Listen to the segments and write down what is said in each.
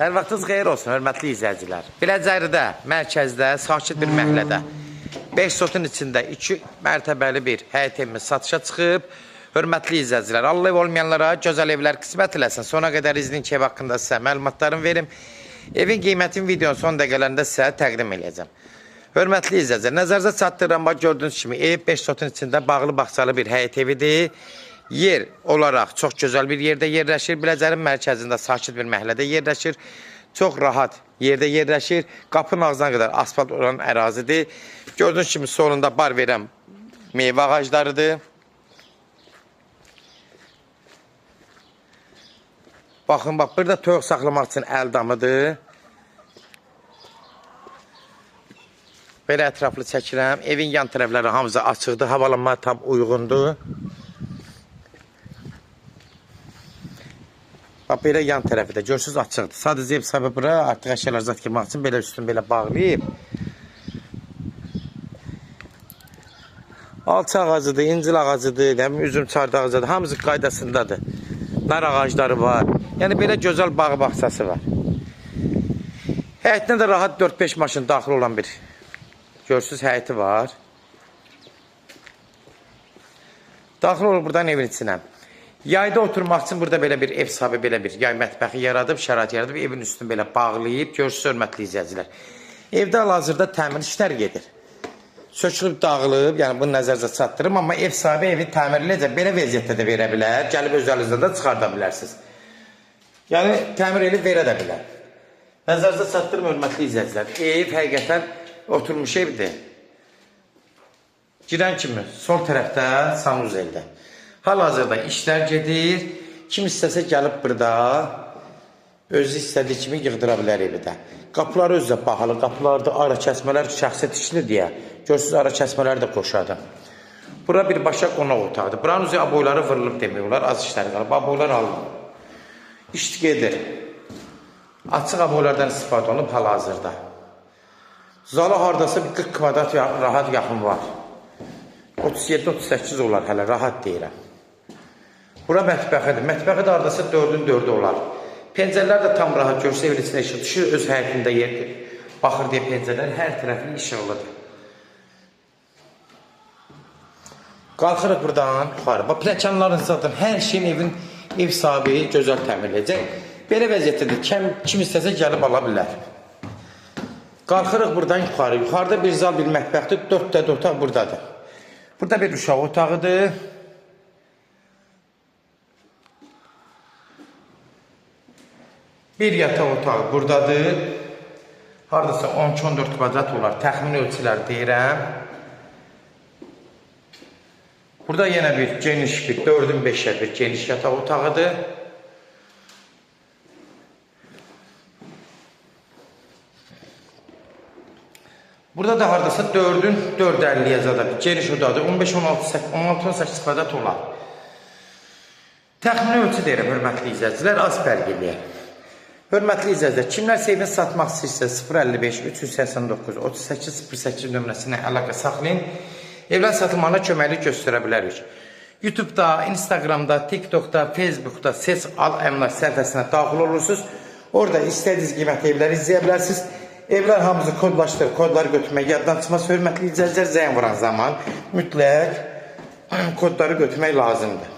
Hər vaxtınız xeyir olsun, hörmətli izləyicilər. Biləcəridə, mərkəzdə, sakit bir məhəllədə 5 sotun içində 2 mərtəbəli bir həyət evimiz satışa çıxıb. Hörmətli izləyicilər, Allah ev olmayanlara gözəl evlər qismət eləsin. Sona qədər iznin ki, ev haqqında sizə məlumatlarımı verim. Evin qiymətin videonun son dəqiqələrində sizə təqdim edəcəm. Hörmətli izləyicilər, nəzərinizə çatdırıram, bax gördüyünüz kimi ev 5 sotun içində bağlı bağçalı bir həyət evidir. Yer olaraq çox gözəl bir yerdə yerləşir. Biləcərin mərkəzində sakit bir məhəllədə yerləşir. Çox rahat yerdə yerləşir. Qapının ağzına qədər asfalt olan ərazidir. Gördüyünüz kimi solunda bar verən meyvə ağaclarıdır. Baxın, bax, burada toyuq saxlamaq üçün əldamıdır. Belə ətraflı çəkirəm. Evin yan tərəfləri hamısı açıqdır. Havalanma tam uyğundur. Bax, belə yan tərəfi də görürsünüz açıqdır. Sadəcə ev sahibi bura artıq əşyalar zat girmək üçün belə üstünü belə bağlayıb. Alça ağacıdır, incil ağacıdır, üzüm çarda ağacıdır. Hamısı qaydasındadır. Nar ağacları var. Yəni belə gözəl bağ bağçası var. Həyətinə də rahat 4-5 maşın daxil olan bir görürsünüz həyəti var. Daxil olur buradan evin içinə. Yayda oturmaq üçün burada belə bir ev sahibi belə bir yay mətbəxi yaradıb, şərait yaradıb, evin üstünü belə bağlayıb, görürsünüz hörmətli izləyicilər. Evdə hal-hazırda təmir işlər gedir. Sökülüb, dağılıb, yəni bunu nəzərinizə çatdırım, amma ev sahibi evi təmirləcə belə vəziyyətdə də verə bilər, gəlib öz əlinizdən də çıxarda bilərsiniz. Yəni təmir edib verə də bilər. Nəzərinizə çatdırım hörmətli izləyicilər. Ev həqiqətən oturmuş evdir. Girən kimi sol tərəfdə sanuzeldə. Hal-hazırda işlər gedir. Kim istəsə gəlib burada özü istədiyi kimi yığdıra bilər evi də. Qapılar özlə bahalı. Qapılarda ara kəsmələr şəxsi tikili deyə. Görürsünüz, ara kəsmələri də qoşadı. Bura birbaşa qonaq otaqdır. Buranın üzü aboyları vırılıb demək olar. Az işləri qalıb. Aboylar alınır. İş gedir. Açıq aboylardan istifadə olunub hal-hazırda. Zalı hardasa bir 40 kvadrat rahat yaxın var. 37-38 olar hələ, rahat deyirəm. Bura mətbəxidir. Mətbəxi də hardasa 4-ün 4-ü olar. Pəncərlər də tam rahat görsə evin içində işıq düşür. Öz həyətində yerdir. Baxır deyə pəncərlər hər tərəfli işıqlıdır. Qalxırıq buradan yuxarı. Bax, pləkanların zaten hər şeyin evin ev sahibi gözəl təmirləyəcək. Belə vəziyyətdədir. Kim istəsə gəlib ala bilər. Qalxırıq buradan yuxarı. Yuxarıda bir zal, bir mətbəxdir. 4 dədə otaq buradadır. Burada bir uşaq otağıdır. Bir yataq otağı buradadır. Haradasa 12-14 kvadrat olar. Təxmini ölçülər deyirəm. Burada yenə bir geniş bir 4-ün 5-ə bir geniş yataq otağıdır. Burada da haradasa 4-ün 4-50-yə zada bir geniş odadır. 15-16-18 kvadrat olar. Təxmini ölçü deyirəm, hörmətli izləyicilər, az fərq eləyək. Hörmətli izləyicilər, kimlərsə evini satmaq istəyirsə 055-389-3808 nömrəsinə əlaqə saxlayın. Evlər satılmağına köməklik göstərə bilərik. YouTube'da, Instagram'da, TikTok'da, Facebook'da Ses Al Əmlak səhifəsinə daxil olursunuz. Orada istədiyiniz qiymət evləri izləyə bilərsiniz. Evlər hamısı kodlaşdır, kodları götürmək yaddan çıxmaz. Hörmətli izləyicilər, zəng vuran zaman mütləq kodları götürmək lazımdır.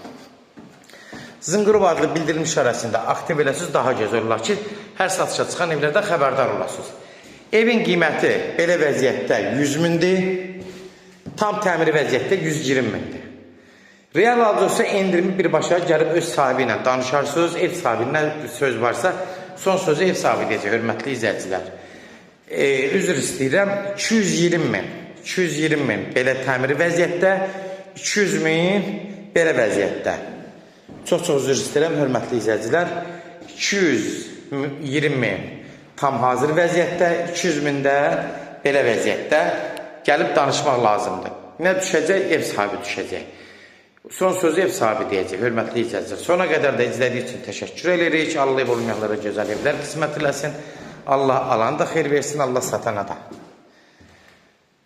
Zınqırov adlı bildirim işarəsində aktiv eləsiniz, daha gözəl olar ki, hər satışa çıxan evlərdən xəbərdar olasınız. Evin qiyməti belə vəziyyətdə 100 mindir, tam təmiri vəziyyətdə 120 mindir. Real alcısı endirimi birbaşa gəlib öz sahibi ilə danışarsınız, ev sahibindən söz varsa, son sözü ev sahibi deyəcək, hörmətli izləyicilər. Üzr istəyirəm, 220 min, 220 min belə təmiri vəziyyətdə, 200 min belə vəziyyətdə. Çox-çox üzr istəyirəm, hörmətli izləyicilər. 220 min tam hazır vəziyyətdə, 200 min də belə vəziyyətdə gəlib danışmaq lazımdır. Nə düşəcək? Ev sahibi düşəcək. Son sözü ev sahibi deyəcək, hörmətli izləyicilər. Sona qədər də izlədiyi üçün təşəkkür edirik. Allah ev olmayanlara gözəl evlər qismət eləsin. Allah alanı da xeyir versin, Allah satana da.